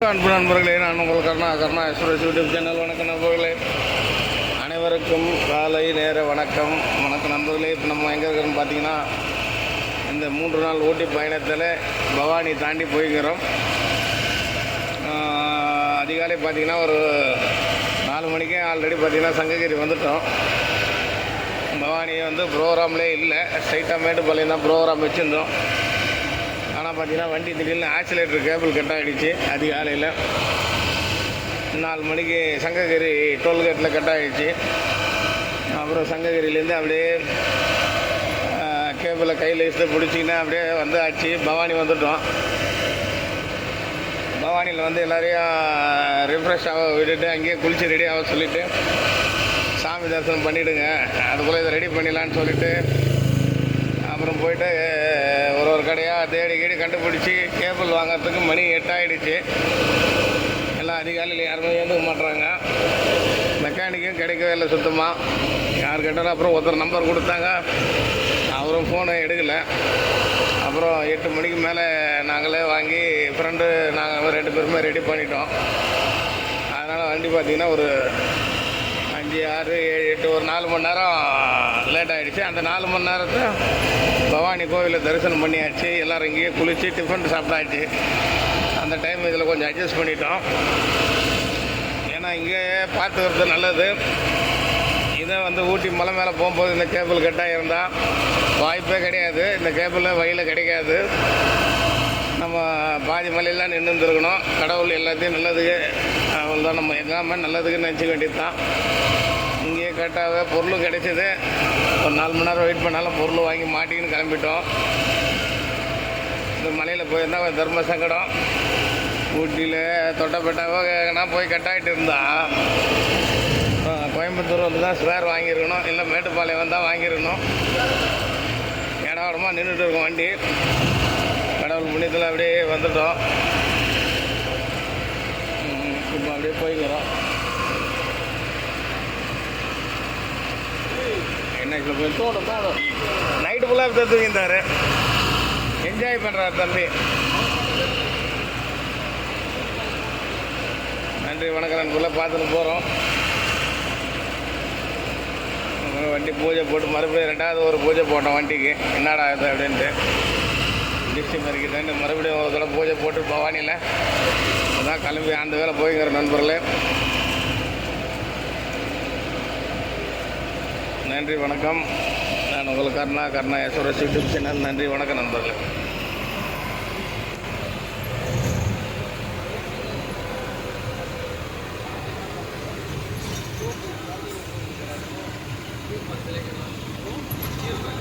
அன்பு நண்பர்களே, நான் உங்கள் கருணா எக்ஸ்பிரஸ் யூடியூப் சேனல். வணக்கம் நண்பர்களே, அனைவருக்கும் காலை நேர வணக்கம். நண்பர்களே, இப்போ நம்ம எங்கே இருக்கிறோன்னு பார்த்தீங்கன்னா, இந்த 3 நாள் ஊட்டி பயணத்தில் பவானி தாண்டி போய்க்கிறோம். அதிகாலை பார்த்திங்கன்னா ஒரு 4 மணிக்கே ஆல்ரெடி பார்த்திங்கன்னா சங்ககிரி வந்துட்டோம். பவானி வந்து ப்ரோக்ராம்லேயே இல்லை, ஸ்ட்ரைட்டாக மேட்டுப்பாளையம் தான் ப்ரோக்ராம் வச்சுருந்தோம். ஆனால் பார்த்தீங்கன்னா வண்டி திடீர்னு ஆக்சிலேட்டர் கேபிள் கட் ஆகிடுச்சு. அதிகாலையில் 4 மணிக்கு சங்ககிரி டோல்கேட்டில் கட் ஆகிடுச்சு. அப்புறம் சங்ககிரியிலேருந்து அப்படியே கேபிளை கையில் இழுத்து பிடிச்சிங்கன்னா அப்படியே வந்து ஆச்சு பவானி வந்துட்டோம். பவானியில் வந்து எல்லோரையும் ரிஃப்ரெஷ் ஆக விட்டுட்டு அங்கேயே குளித்து ரெடி ஆக சொல்லிவிட்டு சாமி தரிசனம் பண்ணிவிடுங்க, அதுக்குள்ளே இதை ரெடி பண்ணிடலான்னு சொல்லிவிட்டு அப்புறம் போயிட்டு ஒரு கடையாக தேடி கண்டுபிடிச்சி கேபிள் வாங்கிறதுக்கு மணி 8 ஆகிடுச்சு. எல்லாம் அதிகாலையில் யாருமே ஏந்துக்க மாட்டுறாங்க. மெக்கானிக்கும் கிடைக்கவே இல்லை சுத்தமாக. யார் கேட்டாலும் அப்புறம் ஒருத்தர் நம்பர் கொடுத்தாங்க, அவரும் ஃபோனை எடுக்கலை. அப்புறம் 8 மணிக்கு மேலே நாங்களே வாங்கி ஃப்ரெண்டு நாங்கள் 2 பேருமே ரெடி பண்ணிட்டோம். அதனால் வண்டி பார்த்திங்கன்னா ஒரு 5, 6, 7, 8 ஒரு 4 மணி நேரம் லேட் ஆகிடுச்சு. அந்த 4 மணி நேரத்தை பவானி கோவிலில் தரிசனம் பண்ணியாச்சு. எல்லோரும் இங்கேயே குளித்து டிஃபன் சாப்பிட்டாச்சு. அந்த டைம் இதில் கொஞ்சம் அட்ஜஸ்ட் பண்ணிட்டோம். ஏன்னா இங்கே பார்த்துக்கிறது நல்லது. இதை வந்து ஊட்டி மலை மேலே போகும்போது இந்த கேபிள் கட்டாக இருந்தால் வாய்ப்பே கிடையாது. இந்த கேபிளில் வழியில் கிடைக்காது. நம்ம பாதி மலையெல்லாம் நின்றுருக்கணும். கடவுள் எல்லாத்தையும் நல்லதுக்கு அவள் தான், நம்ம எல்லாமே நல்லதுக்கு நினச்சிக்க வேண்டியது தான். இங்கேயே கரெக்டாகவே பொருளும் கிடைச்சிது. ஒரு 4 மணி நேரம் வெயிட் பண்ணாலும் பொருள் வாங்கி மாட்டிக்கின்னு கிளம்பிட்டோம். இந்த மலையில் போயிருந்தால் ஒரு தர்ம சங்கடம். ஊட்டியில் தொட்டப்பெட்டாவோ நான் போய் கட்டாகிட்டு இருந்தா கோயம்புத்தூர் வந்து தான் ஸ்பேர் வாங்கியிருக்கணும், இல்லை மேட்டுப்பாளையம் வந்தால் வாங்கியிருக்கணும். இடமா நின்றுட்டு இருக்கோம் வண்டி. கடவுள் புண்ணியத்தில் அப்படியே வந்துட்டோம். இப்போ அப்படியே போய்க்கிறோம். என்ன போய் தோணும் நைட்டு ஃபுல்லாக இப்போ தூங்கிட்டார். என்ஜாய் பண்ணுறாரு தம்பி. நன்றி வணக்கம் நண்பர்களே. பார்த்துட்டு போகிறோம். வண்டி பூஜை போட்டு மறுபடியும் 2வது ஒரு பூஜை போட்டோம் வண்டிக்கு. என்னடா இது அப்படின்ட்டு டிஸ்ட்ரிக் மறிக்கிட்டு மறுபடியும் ஒரு தடவை பூஜை போட்டு பவானியில் அதான் கிளம்பி அந்த வேலை போய்ங்கிற நண்பர்களே. நன்றி வணக்கம். நான் உங்களுக்கு கருணா எக்ஸ்பிரஸ் யூடியூப் சேனல். நன்றி வணக்கம் நண்பர்களே. Yes,